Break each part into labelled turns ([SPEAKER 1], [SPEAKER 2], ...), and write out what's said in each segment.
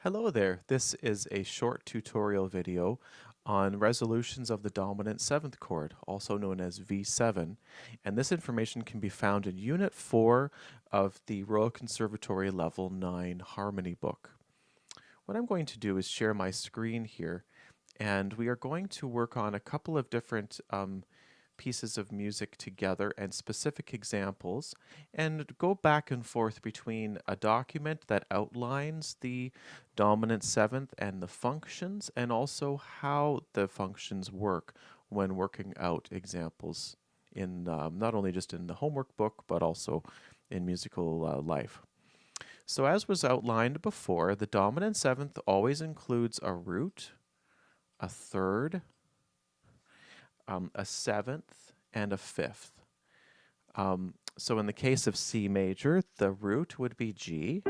[SPEAKER 1] Hello there. This is a short tutorial video on resolutions of the dominant 7th chord, also known as V7, and this information can be found in Unit 4 of the Royal Conservatory Level 9 Harmony book. What I'm going to do is share my screen here, and we are going to work on a couple of different pieces of music together and specific examples, and go back and forth between a document that outlines the dominant seventh and the functions, and also how the functions work when working out examples in not only just in the homework book but also in musical life. So as was outlined before, the dominant seventh always includes a root, a third, a seventh, and a fifth. So in the case of C major, the root would be G,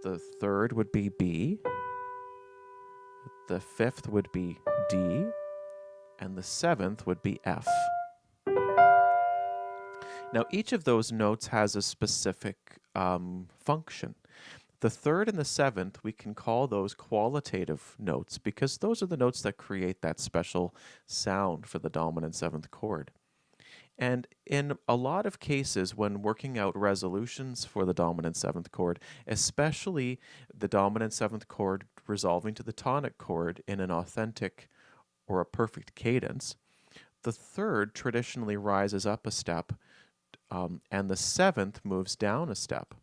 [SPEAKER 1] the third would be B, the fifth would be D, and the seventh would be F. Now each of those notes has a specific function. The third and the seventh, we can call those qualitative notes because those are the notes that create that special sound for the dominant seventh chord. And in a lot of cases, when working out resolutions for the dominant seventh chord, especially the dominant seventh chord resolving to the tonic chord in an authentic or a perfect cadence, the third traditionally rises up a step, and the seventh moves down a step.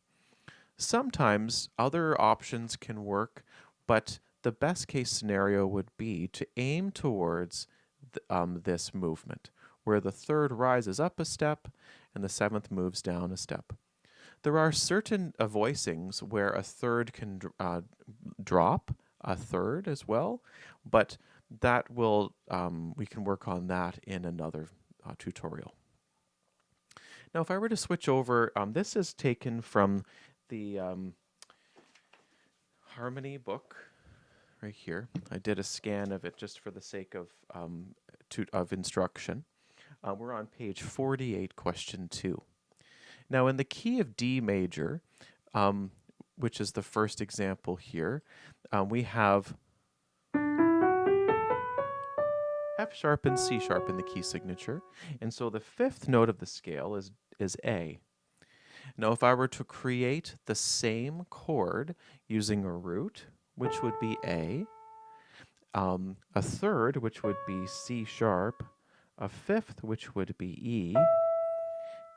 [SPEAKER 1] Sometimes other options can work, but the best case scenario would be to aim towards this movement, where the third rises up a step and the seventh moves down a step. There are certain voicings where a third can drop a third as well, but that will we can work on that in another tutorial. Now, if I were to switch over, this is taken from the Harmony book right here. I did a scan of it just for the sake of instruction. We're on page 48, question 2. Now, in the key of D major, which is the first example here, we have F sharp and C sharp in the key signature, and so the fifth note of the scale is A. Now, if I were to create the same chord using a root, which would be A, a third, which would be C sharp, a fifth, which would be E,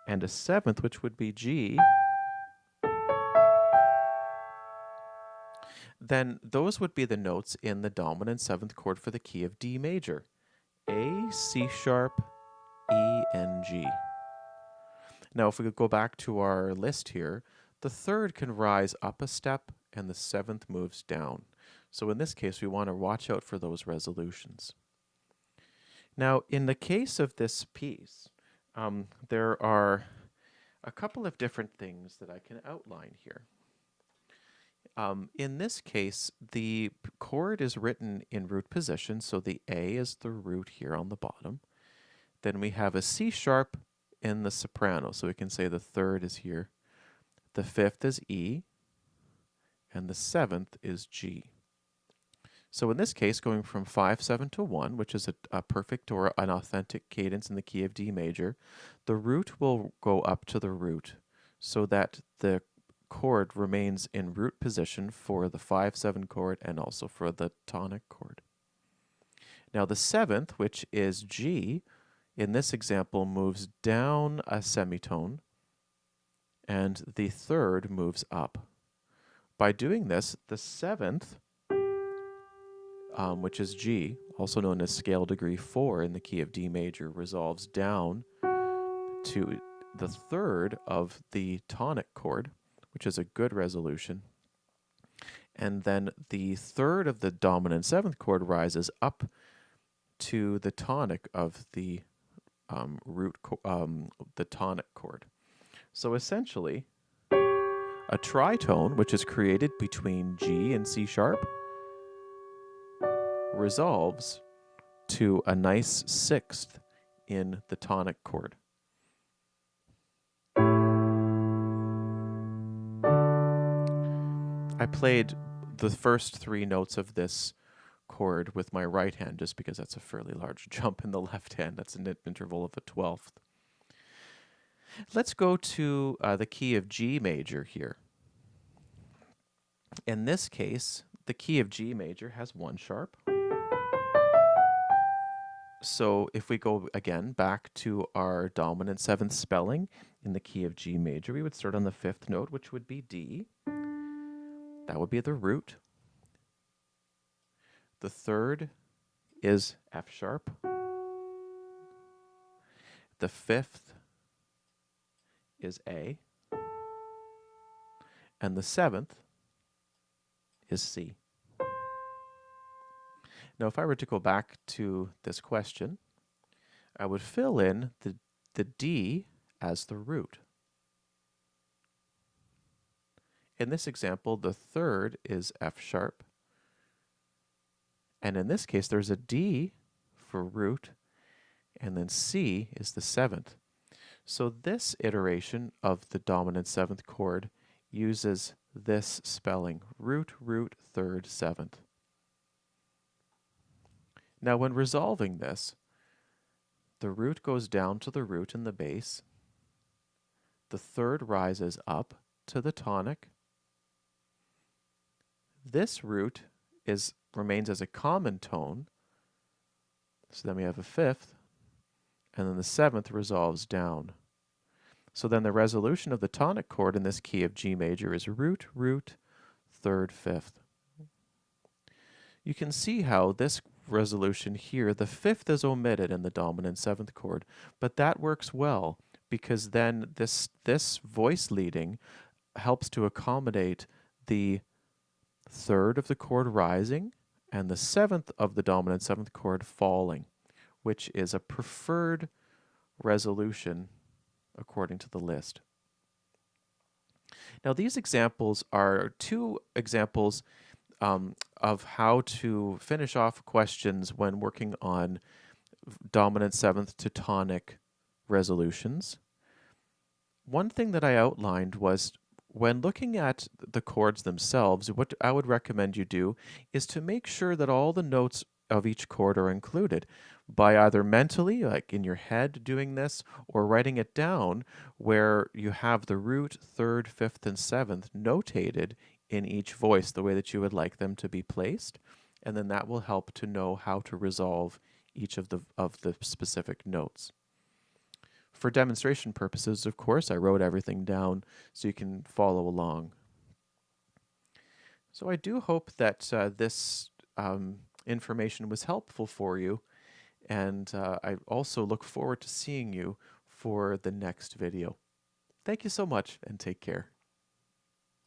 [SPEAKER 1] and a seventh, which would be G, then those would be the notes in the dominant seventh chord for the key of D major. A, C sharp, E, and G. Now, if we could go back to our list here, the third can rise up a step and the seventh moves down. So in this case, we want to watch out for those resolutions. Now, in the case of this piece, there are a couple of different things that I can outline here. In this case, the chord is written in root position, so the A is the root here on the bottom. Then we have a C sharp in the soprano, so we can say the third is here, the fifth is E, and the seventh is G. So in this case, going from 5/7 to 1, which is a perfect or an authentic cadence in the key of D major, the root will go up to the root so that the chord remains in root position for the 5/7 chord and also for the tonic chord. Now the seventh, which is G, in this example moves down a semitone, and the third moves up. By doing this, the seventh, which is G, also known as scale degree 4 in the key of D major, resolves down to the third of the tonic chord, which is a good resolution. And then the third of the dominant seventh chord rises up to the tonic of the the tonic chord. So essentially, a tritone, which is created between G and C sharp, resolves to a nice sixth in the tonic chord. I played the first three notes of this chord with my right hand, just because that's a fairly large jump in the left hand. That's an interval of a 12th. Let's go to the key of G major here. In this case, the key of G major has one sharp. So if we go again back to our dominant 7th spelling in the key of G major, we would start on the 5th note, which would be D. That would be the root. The 3rd is F sharp. The 5th is A. And the 7th is C. Now, if I were to go back to this question, I would fill in the D as the root. In this example, the 3rd is F sharp. And in this case, there's a D for root, and then C is the 7th. So this iteration of the dominant 7th chord uses this spelling, root, root, 3rd, 7th. Now when resolving this, the root goes down to the root in the bass, the 3rd rises up to the tonic. This root remains as a common tone, so then we have a 5th, and then the 7th resolves down. So then the resolution of the tonic chord in this key of G major is root, root, 3rd, 5th. You can see how this resolution here, the 5th is omitted in the dominant 7th chord, but that works well because then this voice leading helps to accommodate the 3rd of the chord rising and the 7th of the dominant 7th chord falling, which is a preferred resolution according to the list. Now these examples are two examples of how to finish off questions when working on dominant 7th to tonic resolutions. One thing that I outlined was when looking at the chords themselves, what I would recommend you do is to make sure that all the notes of each chord are included by either mentally, like in your head doing this, or writing it down where you have the root, 3rd, 5th, and 7th notated in each voice the way that you would like them to be placed, and then that will help to know how to resolve each of the specific notes. For demonstration purposes, of course, I wrote everything down so you can follow along. So I do hope that this information was helpful for you, and I also look forward to seeing you for the next video. Thank you so much, and take care.